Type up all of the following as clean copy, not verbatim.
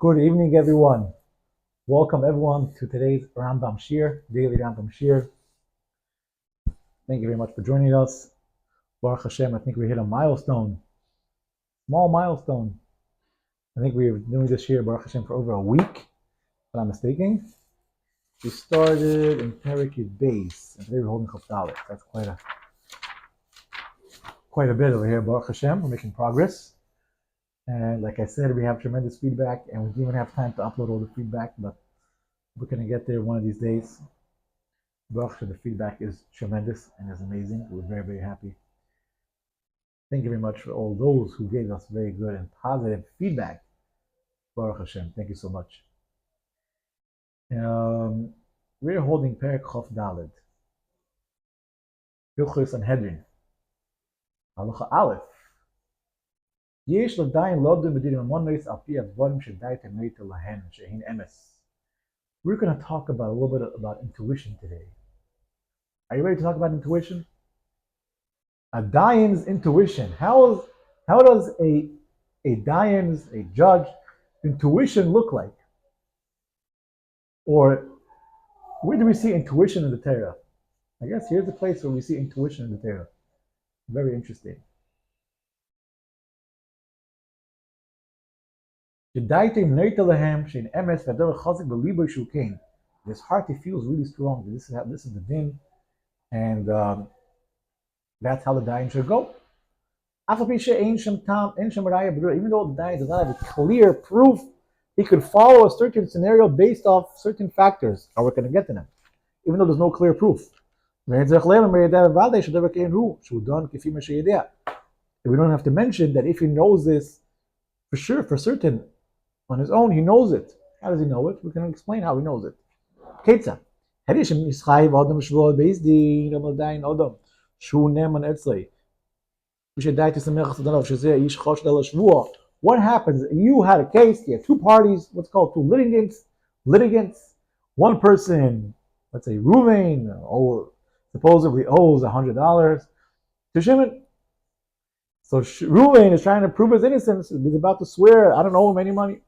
Good evening, everyone. Welcome, everyone, to today's Rambam Shir, daily Rambam Shir. Thank you very much for joining us. Baruch Hashem, I think we hit a milestone, small milestone. I think we were doing this year, Baruch Hashem, for over a week, if I'm not mistaken. We started in Perikid base, and today we're holding Chaf. That's quite a bit over here, Baruch Hashem. We're making progress. And like I said, we have tremendous feedback, and we didn't even have time to upload all the feedback, but we're going to get there one of these days. Baruch Hashem, the feedback is tremendous and is amazing. We're very, very happy. Thank you very much for all those who gave us very good and positive feedback. Baruch Hashem, thank you so much. We're holding Perek Chaf Daled, Hilchos Sanhedrin, Halacha Aleph. יש לדין לא דין בדין ממונס על פי הדברים שדייתם נטל להן שהן אמס. We're going to talk about a little bit about intuition today. Are you ready to talk about intuition? A dayan's intuition. How does a judge, intuition look like? Or where do we see intuition in the Torah? I guess here's the place where we see intuition in the Torah. Very interesting. His heart, he feels really strong. This is the din, and that's how the dayan should go. Even though the dayan does not have a clear proof, he could follow a certain scenario based off certain factors. How we're going to get to them, even though there's no clear proof. We don't have to mention that if he knows this for sure, for certain, on his own, he knows it. How does he know it? We can explain how he knows it. Ketza. What happens? You had a case, you had two parties, what's called two litigants. One person, let's say Ruvain, supposedly owes $100 to Shimon. So Ruvain is trying to prove his innocence. He's about to swear, I don't owe him any money.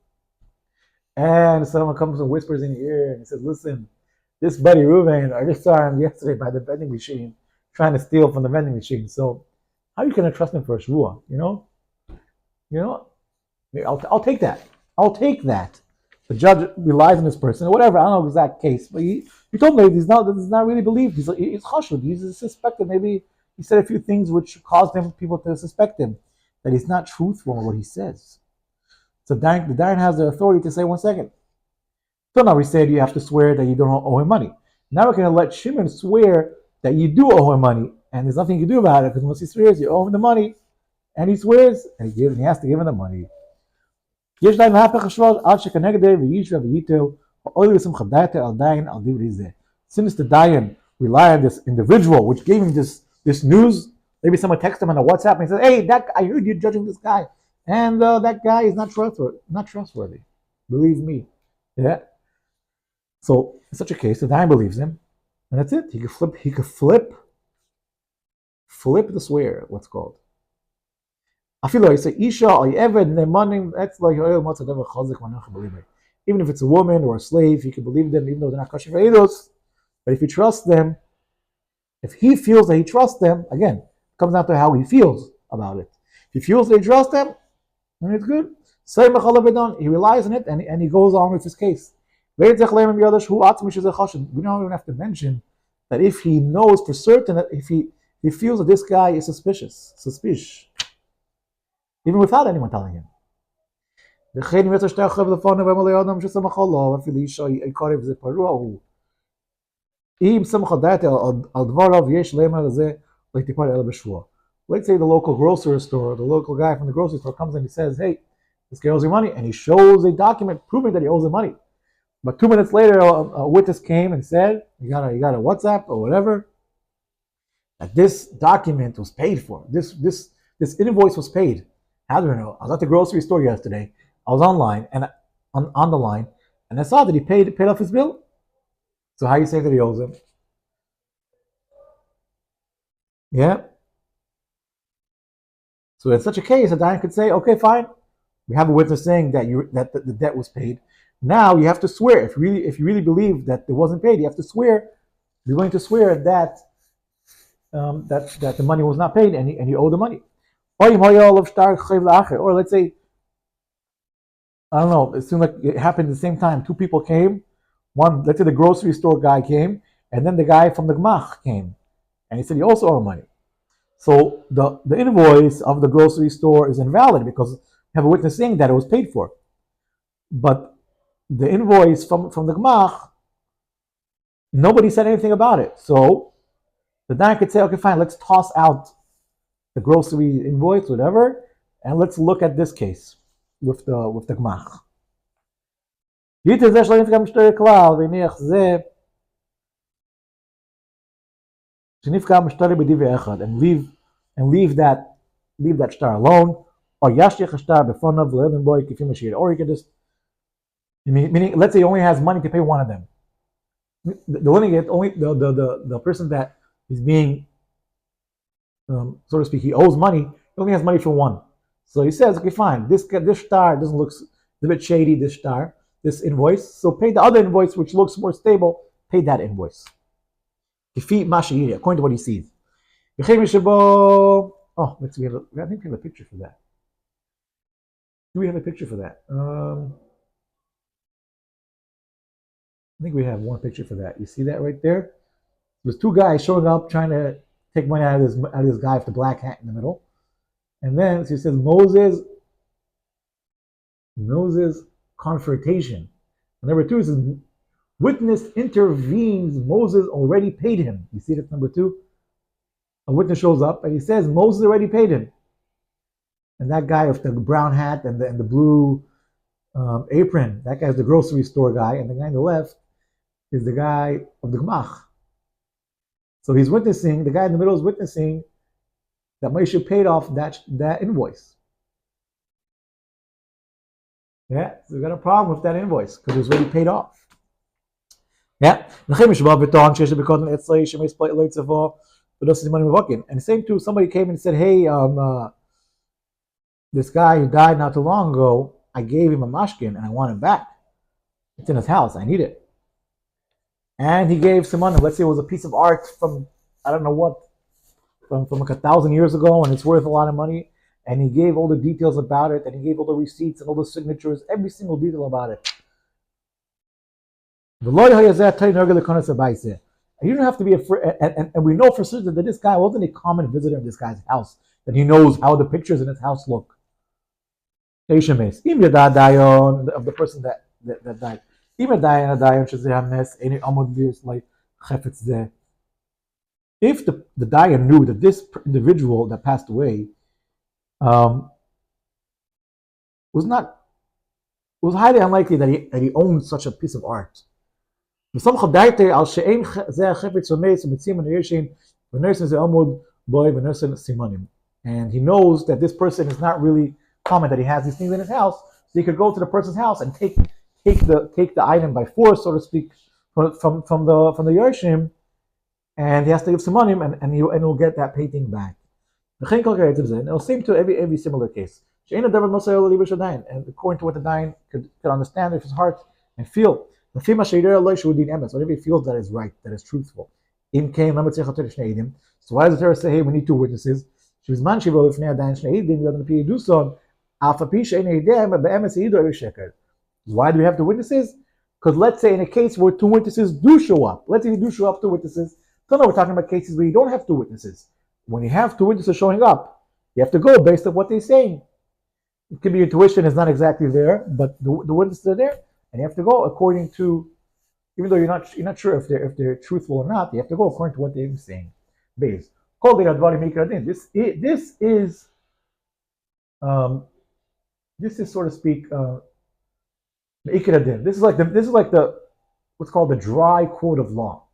And someone comes and whispers in your ear and he says, listen, this buddy Ruvain, I just saw him yesterday by the vending machine, trying to steal from the vending machine. So how are you going to trust him for a shvuah? I'll take that. The judge relies on this person, or whatever. I don't know the exact case, but he told me he's not really believed. He's chashud. He's suspected. Maybe he said a few things which caused people to suspect him that he's not truthful in what he says. So the dayan has the authority to say, 1 second. So now we said you have to swear that you don't owe him money. Now we're going to let Shimon swear that you do owe him money, and there's nothing you can do about it because once he swears, you owe him the money, and he swears, and he has to give him the money. Since the dayan rely on this individual, which gave him this news, maybe someone texted him on a WhatsApp and says, "Hey, I heard you judging this guy, and that guy is not trustworthy. Believe me." Yeah. So in such a case, the dayan believes him, and that's it. He could flip the swear. What's called. Even if it's a woman or a slave, he can believe them even though they're not kosher for eidos. But if he trusts them, if he feels that he trusts them, again, it comes down to how he feels about it. If he feels that he trusts them, then it's good. He relies on it and he goes on with his case. We don't even have to mention that if he knows for certain that if he feels that this guy is suspicious, even without anyone telling him. Let's say the local grocery store, the local guy from the grocery store comes and he says, hey, this guy owes you money, and he shows a document proving that he owes him money. But 2 minutes later, a witness came and said, you got a WhatsApp or whatever, that this document was paid for. This invoice was paid. How do I know? I was at the grocery store yesterday. I was online and on the line, and I saw that he paid off his bill. So how you say that he owes him? Yeah. So in such a case, a dayan could say, okay, fine. We have a witness saying that the debt was paid. Now you have to swear. If you really believe that it wasn't paid, you have to swear. You're going to swear that the money was not paid and you owe the money. Or let's say, I don't know, it seemed like it happened at the same time. Two people came. One, let's say the grocery store guy came, and then the guy from the Gmach came. And he said he also owed money. So the invoice of the grocery store is invalid because you have a witness saying that it was paid for. But the invoice from the Gmach, nobody said anything about it. So the Dayan could say, okay, fine, let's toss out the grocery invoice, whatever, and let's look at this case with the Gmach. And leave that star alone. Or you can just, meaning, let's say he only has money to pay one of them. The person that is being, so to speak, he owes money. He only has money for one. So he says, okay, fine. This star doesn't look a bit shady. This invoice. So pay the other invoice, which looks more stable. Pay that invoice. According to what he sees. Oh, let's see. I think we have a picture for that. Do we have a picture for that? I think we have one picture for that. You see that right there? There's two guys showing up trying to take money out of this guy with the black hat in the middle. And then so he says Moses confrontation. And number two, it says witness intervenes. Moses already paid him. You see that's number two? A witness shows up and he says Moses already paid him. And that guy with the brown hat and the blue apron, that guy's the grocery store guy, and the guy on the left is the guy of the Gmach. So he's witnessing, the guy in the middle is witnessing that Moshe paid off that invoice. Yeah, so we got a problem with that invoice because it was already paid off. Yeah. And the same too, somebody came and said, hey, this guy who died not too long ago, I gave him a mashkin and I want him back. It's in his house, I need it. And he gave some money. Let's say it was a piece of art from, I don't know what, from like 1,000 years ago, and it's worth a lot of money. And he gave all the details about it, and he gave all the receipts and all the signatures, every single detail about it. And you don't have to be afraid. And we know for certain that this guy wasn't a common visitor in this guy's house, that he knows how the pictures in his house look. Of the person that died. If the Dayan knew that this individual that passed away was highly unlikely that he owned such a piece of art. And he knows that this person is not really common, that he has these things in his house, so he could go to the person's house and take the item by force, so to speak, from the Yershim, and he has to give some money, and he'll get that painting back. And it'll seem to every similar case. And according to what the Dayan could understand with his heart and feel, whatever he feels that is right, that is truthful. So why does the Torah say, hey, we need two witnesses? Why do we have two witnesses? Because let's say in a case where two witnesses do show up, let's say you do show up two witnesses. So now we're talking about cases where you don't have two witnesses. When you have two witnesses showing up, you have to go based on what they're saying. It could be intuition is not exactly there, but the witnesses are there, and you have to go according to, even though you're not sure if they're truthful or not, you have to go according to what they're saying. Based. This is so to speak This is like the what's called the dry code of law.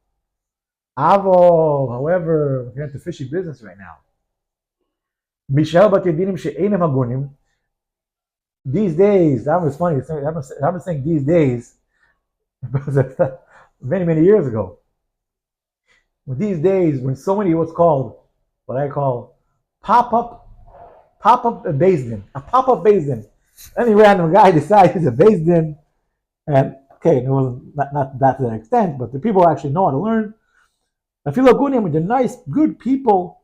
Avo, however, we're into fishy business right now. These days, that was funny. I'm saying these days because many years ago. These days, when so many what I call pop-up Beis Din, a pop-up Beis Din. Any random guy decides he's a Beis Din, and okay, it was not that to that extent, but the people actually know how to learn. I feel like good the nice, good people,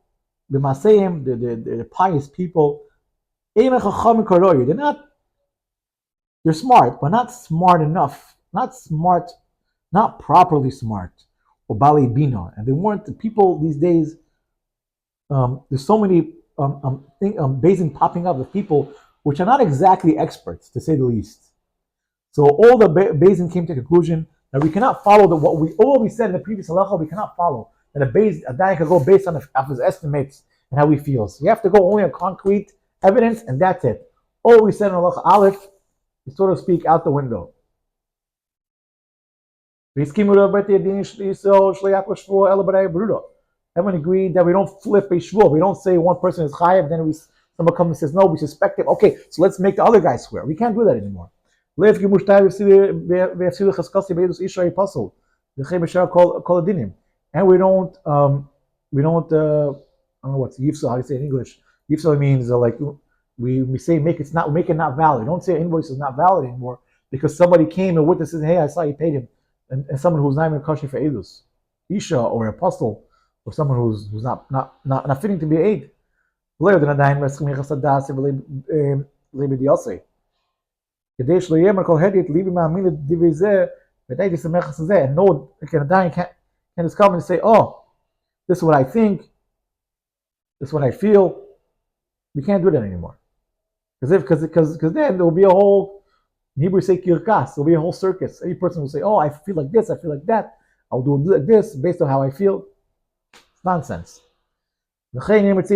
the Maseim, the pious people. They're not. They're smart, but not smart enough. Not smart, not properly smart. Or Bali Bina, and they weren't the people these days. There's so many basins popping up of people which are not exactly experts, to say the least. So all the Basin came to the conclusion that we cannot follow all we said in the previous halacha. We cannot follow that a dayan can go based on his estimates and how he feels. You have to go only on concrete evidence, and that's it. All we said in halacha aleph is, so to speak, out the window. Everyone agreed that we don't flip a shvur. We don't say one person is chayav, then someone comes and says no, we suspect him. Okay, so let's make the other guy swear. We can't do that anymore. And I don't know what's yifsal, how do you say it in English? Yifsal means like we say make it not valid. Don't say invoice is not valid anymore because somebody came and witnesses, hey, I saw you paid him, and someone who's not even kosher for edus, isha or apostle, or someone who's not fitting to be aid. And no, can't just come and say, oh, this is what I think, this is what I feel. We can't do that anymore. Because then there will be a whole, in Hebrew say kirkas, there'll be a whole circus. Every person will say, oh, I feel like this, I feel like that. I'll do like this based on how I feel. It's nonsense. If you want to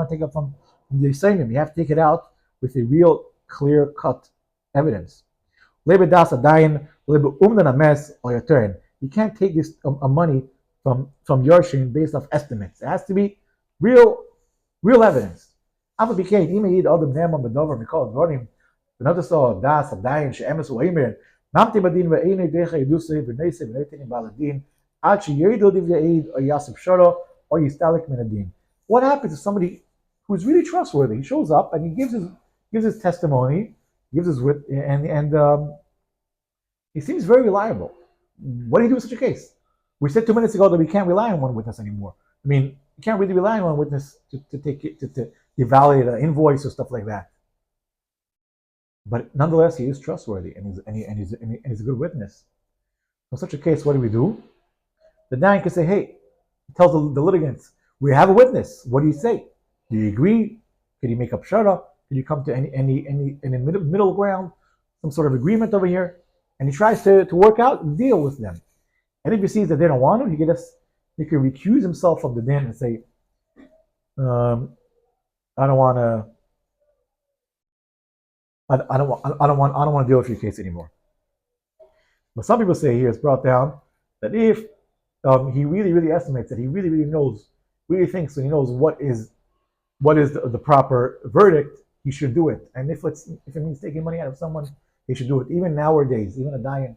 take it from the Yisayim, you have to take it out with a real clear-cut evidence. You can't take this money from Yorshin based off estimates. It has to be real evidence. What happens to somebody who's really trustworthy? He shows up and he gives his testimony, gives his wit, and he seems very reliable. What do you do in such a case? We said 2 minutes ago that we can't rely on one witness anymore. I mean, you can't really rely on one witness to evaluate an invoice or stuff like that. But nonetheless, he is trustworthy and he's a good witness. In such a case, what do? The dayan can say, hey, tells the litigants, we have a witness. What do you say? Do you agree? Can you make up shara? Can you come to any middle ground, some sort of agreement over here? And he tries to work out and deal with them. And if he sees that they don't want him, he can recuse himself from the din and say, I don't want to deal with your case anymore. But some people say here it's brought down that if he really estimates that he really knows, really thinks that he knows what is the proper verdict, he should do it. And if it means taking money out of someone, he should do it. Even nowadays, even a dayan,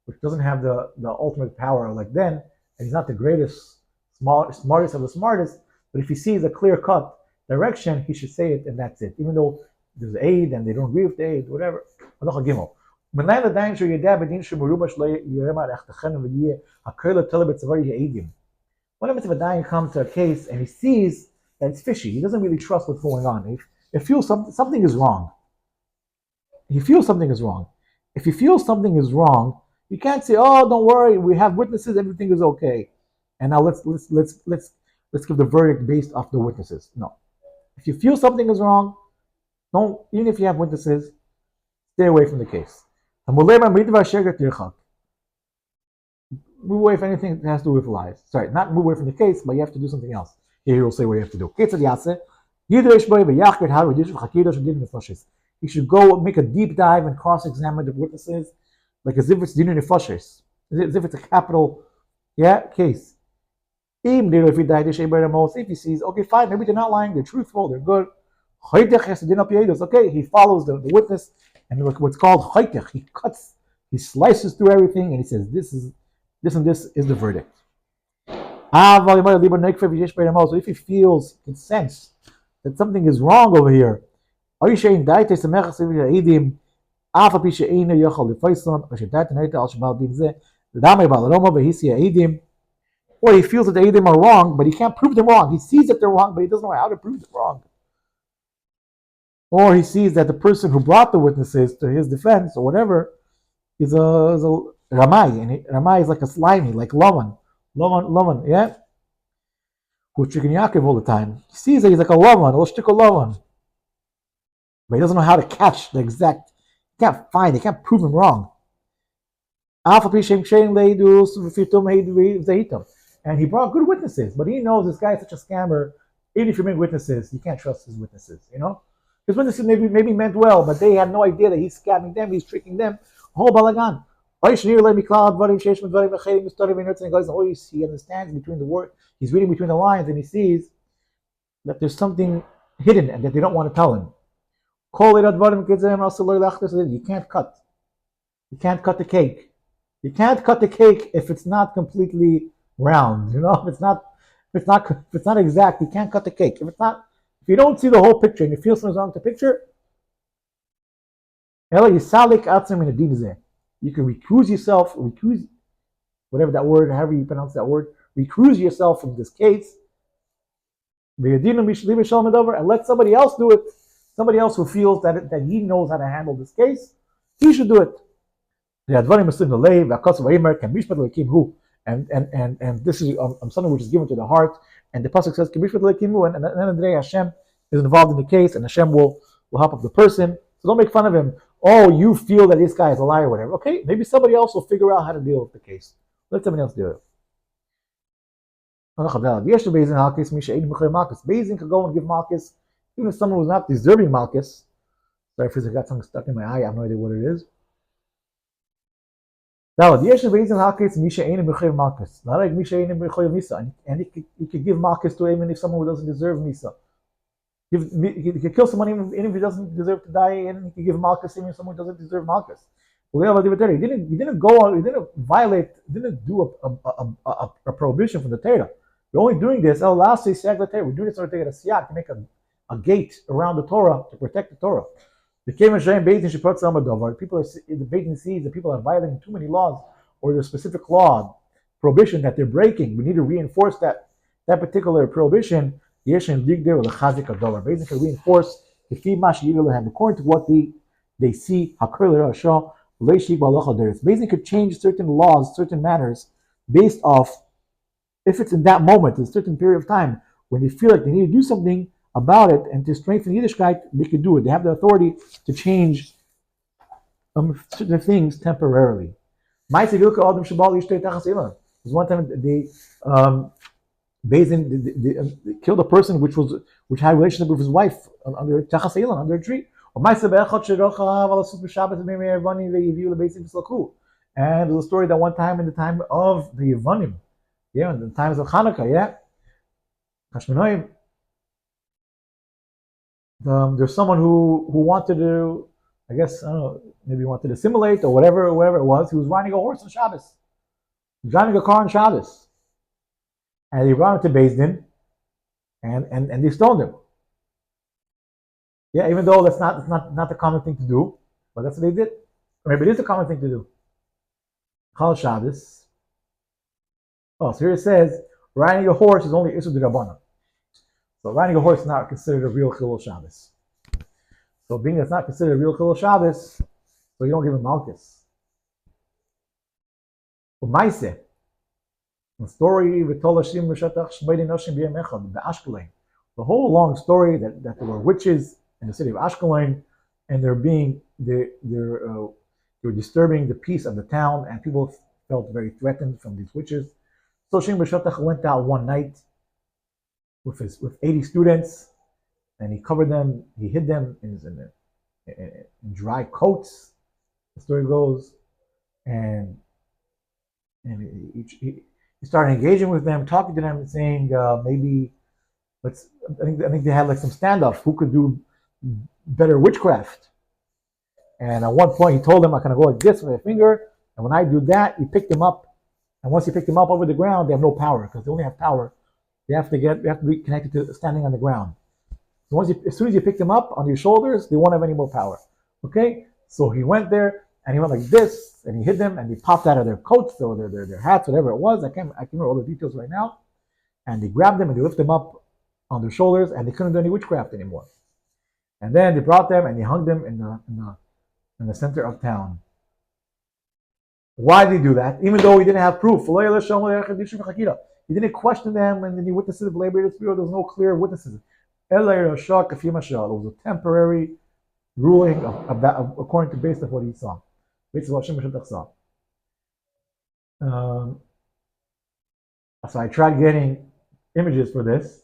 which doesn't have the ultimate power like then, and he's not the greatest, smartest of the smartest, but if he sees a clear-cut direction, he should say it, and that's it. Even though there's aid and they don't agree with the aid, whatever. What happens if a dayan comes to a case and he sees that it's fishy? He doesn't really trust what's going on. He feels something is wrong. He feels something is wrong. If he feels something is wrong, you can't say, "Oh, don't worry, we have witnesses, everything is okay." And now let's give the verdict based off the witnesses. No. If you feel something is wrong, don't, even if you have witnesses, stay away from the case. Move away from anything that has to do with lies. Sorry, not move away from the case, but you have to do something else. Here he will say what you have to do. He should go make a deep dive and cross-examine the witnesses, like as if it's dinner nefashis, as if it's a capital case. If he sees, okay, fine, maybe they're not lying, they're truthful, they're good. Okay, he follows the witness, and what's called chaytech, he slices through everything, and he says, this and this is the verdict. So if he feels, can sense that something is wrong over here, Oy shein daite semach siv yadim, af api shein yochol lefaison, or shedaite naite al shebal din ze, dame bal roma vehisi yadim, or he feels that the yadim are wrong, but he can't prove them wrong. He sees that they're wrong, but he doesn't know how to prove them wrong. Or he sees that the person who brought the witnesses to his defense or whatever is a ramai, and ramai is like a slimy, like Lavan, yeah, who's tricking Yaakov all the time. He sees that he's like a Lavan, but he doesn't know how to catch the exact. He can't prove him wrong. And he brought good witnesses, but he knows this guy is such a scammer. Even if you bring witnesses, you can't trust his witnesses. His witnesses maybe meant well, but they had no idea that he's scamming them, he's tricking them. A whole balagan. He understands between the word. He's reading between the lines, and he sees that there's something hidden and that they don't want to tell him. You can't cut. You can't cut the cake. You can't cut the cake if it's not completely round. If it's not exact, you can't cut the cake. If you don't see the whole picture and you feel something's wrong with the picture, you can recuse yourself, whatever that word, however you pronounce that word, recuse yourself from this case, and let somebody else do it. Somebody else who feels that he knows how to handle this case, he should do it. And this is something which is given to the heart. And the pasuk says, and at the end of the day, Hashem is involved in the case, and Hashem will help up the person. So don't make fun of him. Oh, you feel that this guy is a liar or whatever. Okay, maybe somebody else will figure out how to deal with the case. Let somebody else do it. Bezin could go and give malchus, even if someone who's not deserving malchus. Sorry if I got something stuck in my eye, I have no idea what it is. Now, and he could give malchus to even if someone who doesn't deserve misa. He could kill someone even if he doesn't deserve to die, and he could give malchus even if someone doesn't deserve malchus. He didn't go on. He didn't violate. Didn't do a prohibition from the Torah. We're only doing this. We're doing this in order to get a siyat, to make a gate around the Torah to protect the Torah. People are in the Beit sees that people are violating too many laws, or the specific law prohibition that they're breaking. We need to reinforce that particular prohibition. Basically reinforce according to what they see. Basically could change certain laws, certain manners, based off if it's in that moment, in a certain period of time, when they feel like they need to do something about it and to strengthen Yiddishkeit, they could do it. They have the authority to change certain things temporarily. There's one time they killed a person which had a relationship with his wife under Tachas Eilan, under a tree. And there's a story that one time in the time of the Yevonim, in the times of Hanukkah, there's someone who wanted to, I guess, I don't know, maybe wanted to assimilate or whatever it was. He was riding a horse on Shabbos, driving a car on Shabbos, and he brought him to Beis Din, and they stoned him. Yeah, even though that's not the common thing to do, but that's what they did. Or maybe it is a common thing to do. Chal Shabbos. Oh, so here it says riding a horse is only Issur D'Rabbanan. So riding a horse is not considered a real Chilul Shabbos. So being that's not considered a real Chilul Shabbos, so you don't give him malchus. But Maiseh, the story the whole long story that there were witches in the city of Ashkelon, and they were disturbing the peace of the town, and people felt very threatened from these witches. So Shim B'Shatach went out one night with 80 students, and he covered them. He hid them in dry coats. The story goes, and he started engaging with them, talking to them, saying maybe I think they had like some standoff. Who could do better witchcraft? And at one point, he told them, "I'm gonna go like this with my finger, and when I do that, you pick them up. And once you pick them up over the ground, they have no power because they only have power. They have to be connected to standing on the ground. So as soon as you pick them up on your shoulders, they won't have any more power. Okay? So he went there and he went like this and he hit them and he popped out of their coats or their hats, whatever it was. I can't remember all the details right now. And they grabbed them and they lifted them up on their shoulders and they couldn't do any witchcraft anymore. And then they brought them and they hung them in the center of town. Why did he do that? Even though he didn't have proof. He didn't question them and the witnesses of labor dispute. There was no clear witnesses. It was a temporary ruling according to based on what he saw. Based on what Shimon saw. So I tried getting images for this.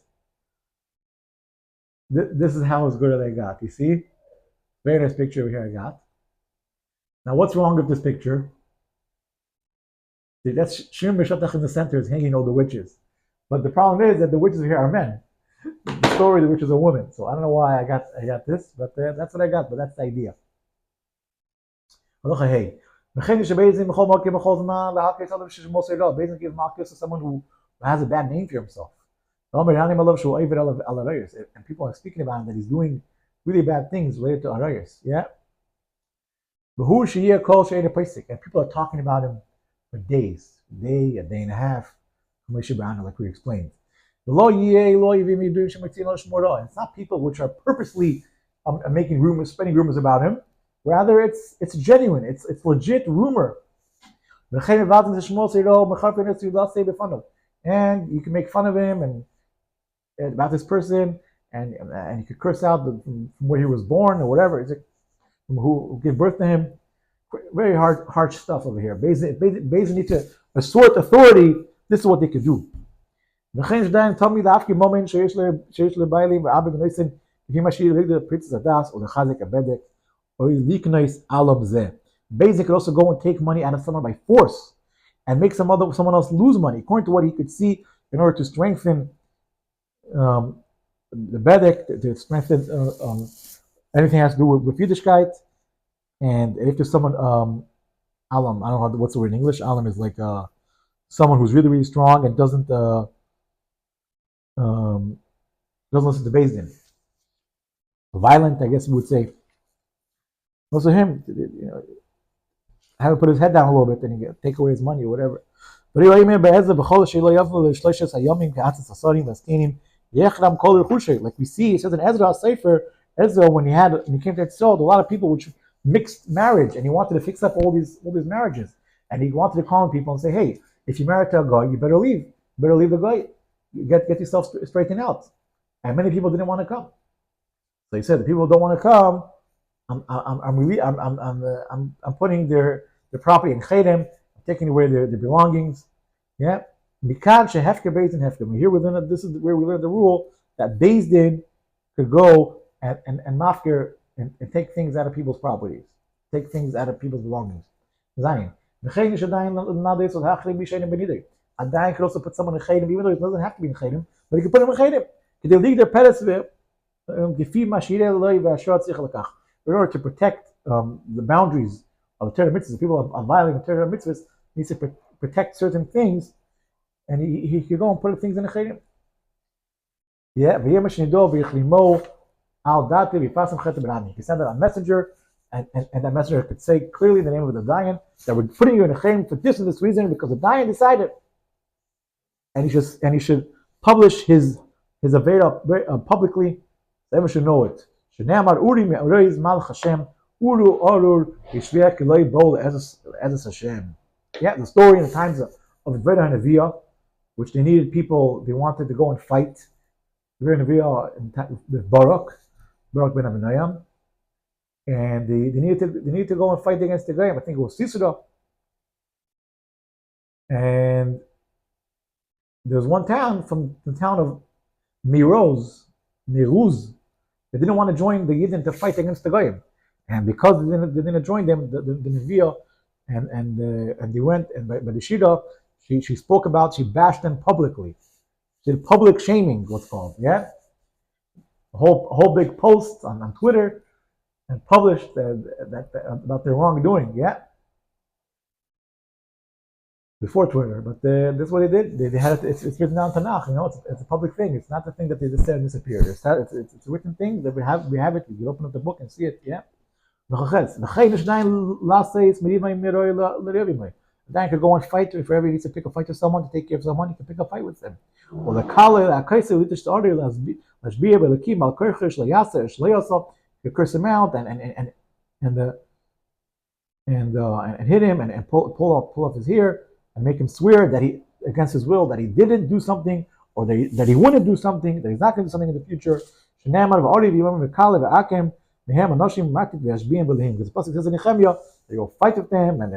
This is how as good as I got. You see? Very nice picture over here I got. Now what's wrong with this picture? See, that's Shimon Beshatach in the center is hanging all the witches. But the problem is that the witches here are men. The story, the witches are women. So I don't know why I got this, but that's what I got. But that's the idea. Basically, gives someone who has a bad name for himself. And people are speaking about him that he's doing really bad things related to arayos. Yeah. And people are talking about him for days, a day and a half. Like we explained. It's not people which are purposely making rumors, spreading rumors about him. Rather, it's genuine. It's legit rumor. And you can make fun of him and about this person, and you could curse out from where he was born or whatever. Is it who gave birth to him? Very harsh stuff over here. Basically need to assert authority. This is what they could do. Basically could also go and take money out of someone by force and make someone else lose money, according to what he could see, in order to strengthen the bedek, to strengthen anything has to do with Yiddishkeit. And if there's someone, alam, I don't know what's the word in English. Alam is like someone who's really, really strong and doesn't listen to Beis Din. Violent, I guess we would say. Also him, have to put his head down a little bit, then he take away his money or whatever. But like we see, it says in Ezra Sefer, Ezra when he came to Etzel, a lot of people which mixed marriage, and he wanted to fix up all these marriages, and he wanted to call on people and say, hey, if you marry to a guy, you better leave the guy, get yourself straightened out. And many people didn't want to come. So he said, the people who don't want to come, I'm putting their property in chedem, I'm taking away their belongings. Yeah. Mikan shehefker Beis Din hefker. Here this is where we learn the rule that Beis Din could go and mafker and take things out of people's properties, take things out of people's belongings. Zayin. Adayin could also put someone in chedem, even though it doesn't have to be in chedem, but he could put him in chedem. Could they leave their pets in order to protect the boundaries of the Torah mitzvahs? People are violating the Torah mitzvahs. He needs to protect certain things, and he could go and put things in the chayim. Yeah, he sent out a messenger, and that messenger could say clearly the name of the dayan that we're putting you in a chayim for this and this reason because the dayan decided, and he should publish his aveda publicly. So everyone should know it. Yeah, the story in the times of Veda and Aviyah, which they needed people, they wanted to go and fight. Veda and Aviyah with Barak ben Abinayam, and they needed to go and fight against the Goyim. I think it was Sisera. And there's one town from the town of Miruz. They didn't want to join the Yidden to fight against the Goyim, and because they didn't join them, the Neviah and they went, and by the Shira, she spoke about, she bashed them publicly. She did public shaming, what's called, yeah, a whole big post on Twitter, and published that about their wrongdoing, yeah. before Twitter, but that's what they did. They had it. It's written down in Tanakh. It's a public thing. It's not the thing that they just said and disappeared. It's a written thing that we have. We have it. You can open up the book and see it. Yeah. Then could go and fight if ever he needs to pick a fight with someone to take care of someone. He can pick a fight with them. Or the kala, the kaisa, let's be able to keep al kirchish layasa shlayasa. You curse him out and hit him and pull off his hair and make him swear that he against his will that he didn't do something or that he wouldn't do something, that he's not going to do something in the future. Because the pasuk says in Nehemiah, they go fight with them and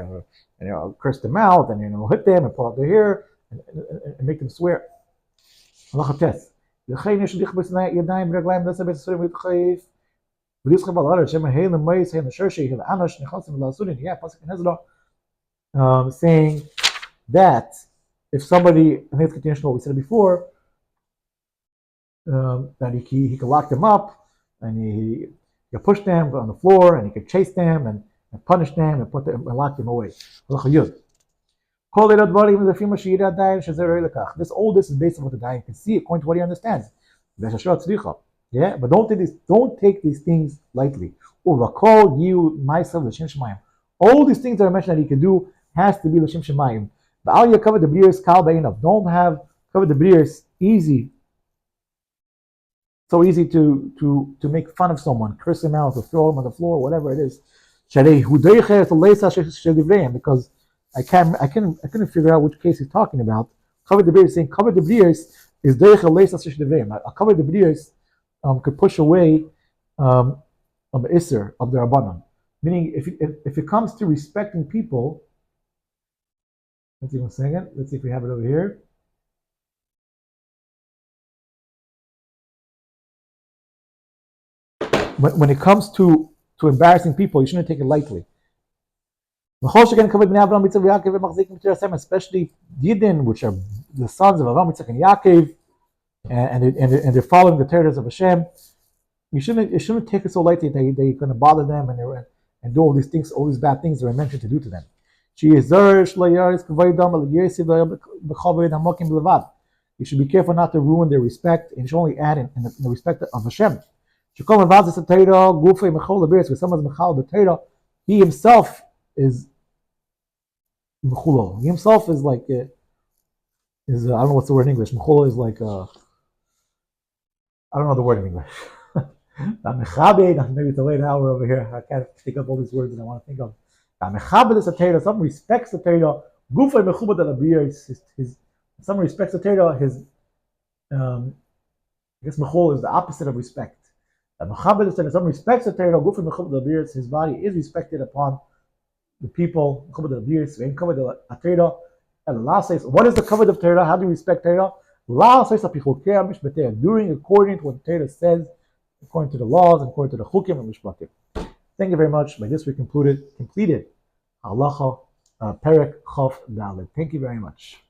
curse them out and hit them and pull out their hair and make them swear. Yeah, saying that if somebody, I think it's continuation what we said before, that he could lock them up and he could push them on the floor and he could chase them and punish them and lock them away. This oldest is based on what the dayan can see according to what he understands. Yeah, but don't take these things lightly. All these things that are mentioned that he can do has to be l'shem shemayim. Don't have cover the beers easy. So easy to make fun of someone, curse him out, or throw him on the floor, whatever it is. Because I couldn't figure out which case he's talking about. Cover the beers saying cover the beers is a cover the beers could push away of Isser of the Rabbanon. Meaning if it comes to respecting people, let's see 1 second. Let's see if we have it over here. When it comes to embarrassing people, you shouldn't take it lightly. Especially Yidden, which are the sons of Avraham, Yitzchak, and Yaakov, and they're following the territories of Hashem. You shouldn't take it so lightly that you're going to bother them and do all these things, all these bad things that are mentioned to do to them. You should be careful not to ruin their respect, and you should only add in the respect of Hashem. Because someone's mechal the Torah, he himself is mechulol. He himself is like I don't know what's the word in English. Mechulol is like I don't know the word in English. Maybe it's a late hour over here. I can't think of all these words that I want to think of. Someone respects the Torah. Someone respects the Torah. His I guess mechul is the opposite of respect. Someone respects the Torah. His body is respected upon the people. What is the covenant of Torah? How do you respect Torah? Doing according to what the Torah says, according to the laws, according to the chukim and mishpatim. Thank you very much. By this we completed Halacha Perek Chof Dalet. Thank you very much.